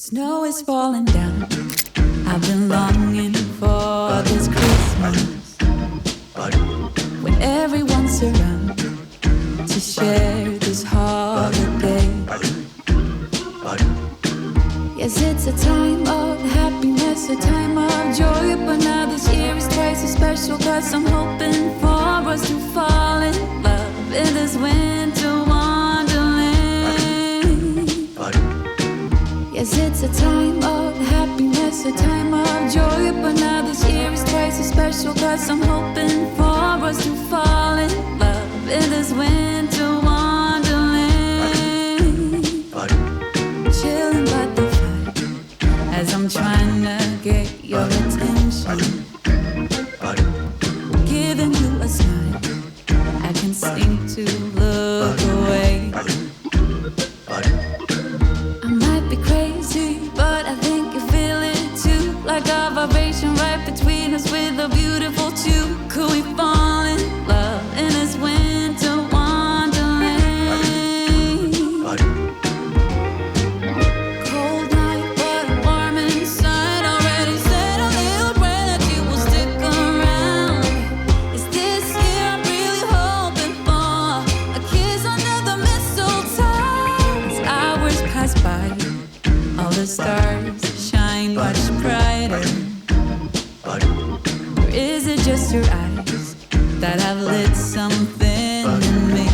Snow is falling down. I've been longing for this Christmas, when everyone's around to share this holiday. Yes, it's a time of happiness, a time of joy, but now this year is twice as special, 'cause I'm hoping for us to fall in love in this winter wonderland. Yes, it's a time of happiness, a time of joy, but now this year is twice as special, 'cause I'm hoping for us to fall in love in this winter wonderland. Chilling by the fire as I'm trying to get your attention, giving you a smile, I can seem to look away. I might be crazy, but I think you feel it too, like a vibration right between us with a beautiful tune. Could we fall in love in this winter wonderland? Cold night, but I'm warm inside. Already said a little prayer that you will stick around. Is this year I'm really hoping for a kiss under the mistletoe? As hours pass by, all the stars shine much brighter. Or is it just your eyes that have lit something in me?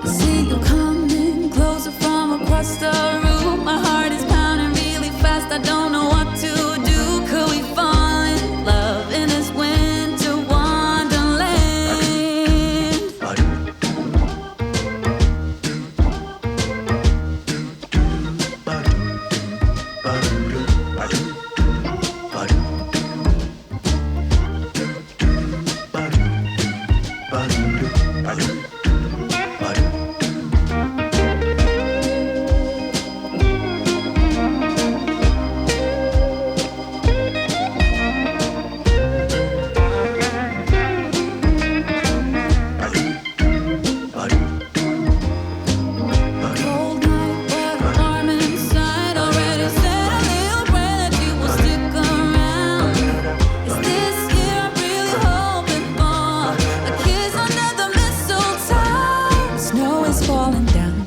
I see you coming closer from across the room. My heart is pounding really fast, I don't know what to do. Could we fall in love in this winter wonderland? Cold night, but warm inside. Already said a little prayer that you will stick around. Is this year I'm really hoping for a kiss under the mistletoe? Snow is falling down.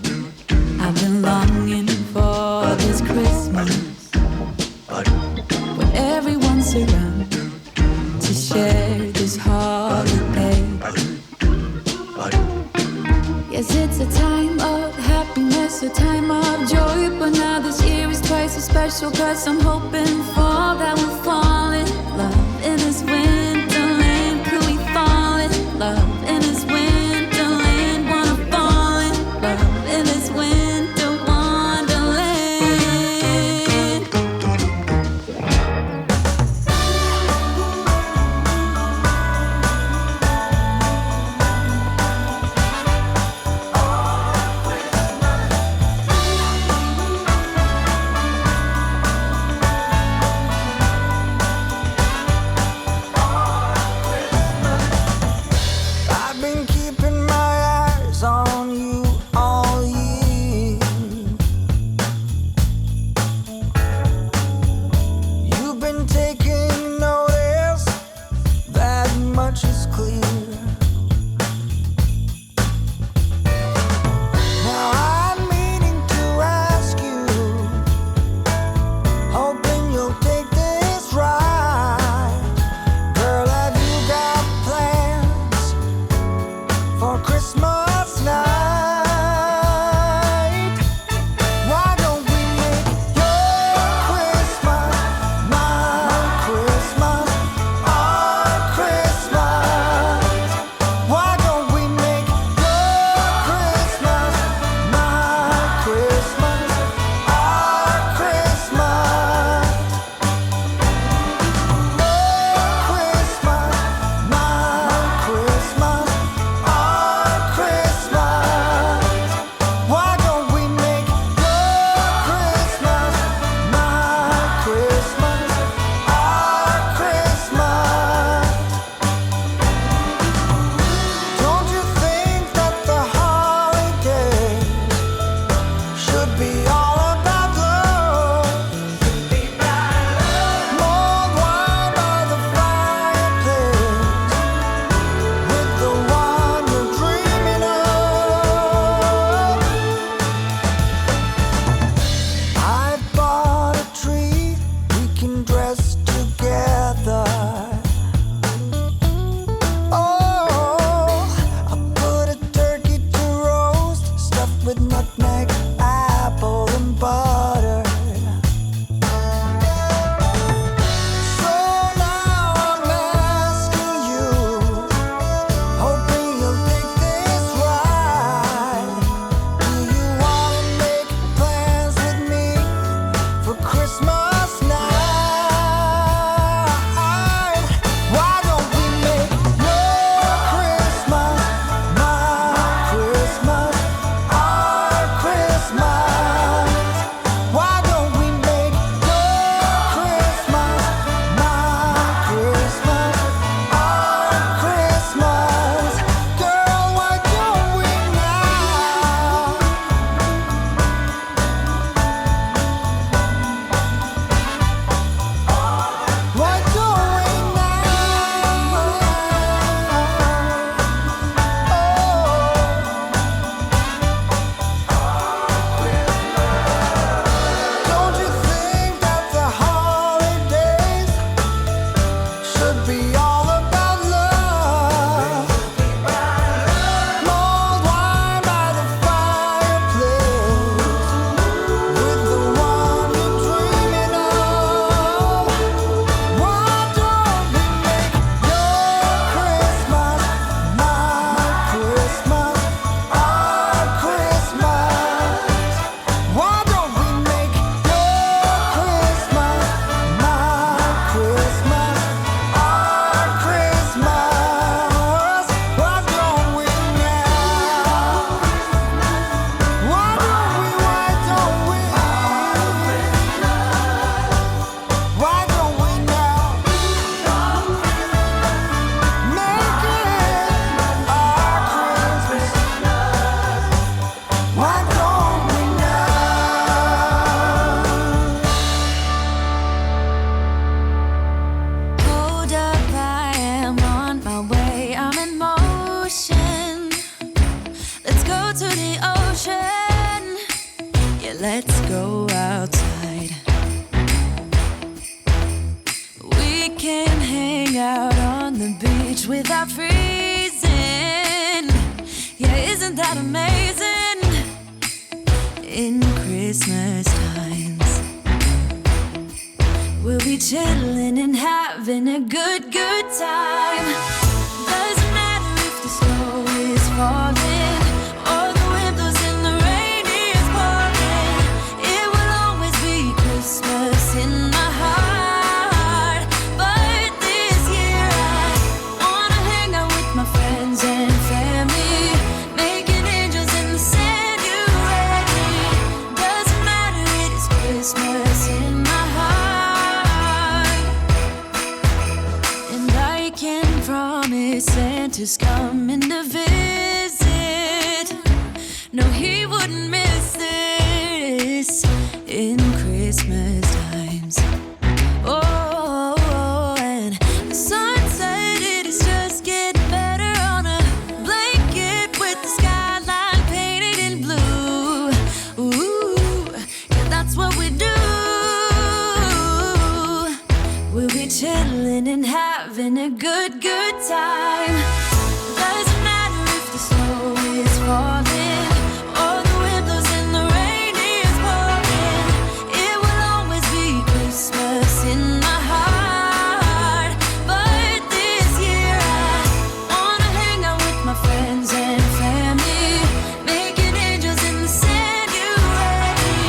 I've been longing for this Christmas, when everyone's around to share this holiday. Yes, it's a time of happiness, a time of joy, but now this year is twice as special, 'cause I'm hoping for that we'll fall in love in this winterland. Could we fall in love in this winterland? Wanna fall in love in this winter wonderland. Yeah, let's go outside. We can hang out on the beach without freezing. Yeah, isn't that amazing? In Christmas times, we'll be chilling and having a good time. Doesn't matter if the snow is falling or the wind blows and the rain is pouring. It will always be Christmas in my heart. But this year I wanna hang out with my friends and family, making angels in the sand. You ready? Doesn't matter, it is Christmas in my heart. And I can promise Santa's coming to visit. No, he wouldn't miss this in Christmas times. Oh, and the sun said it is just getting better on a blanket with the skyline painted in blue. Ooh, yeah, that's what we do. We'll be chilling and having a good time. Doesn't matter if the snow is falling or the wind blows and the rain is pouring. It will always be Christmas in my heart. But this year I wanna hang out with my friends and family, making angels in the sand. You ready?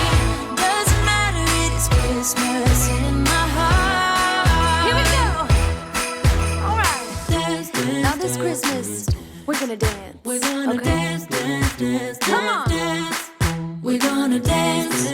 Doesn't matter, it is Christmas in my heart. Here we go. All right. Dance, dance, now this Christmas, we're gonna dance. We're gonna dance. Come on. We're gonna dance.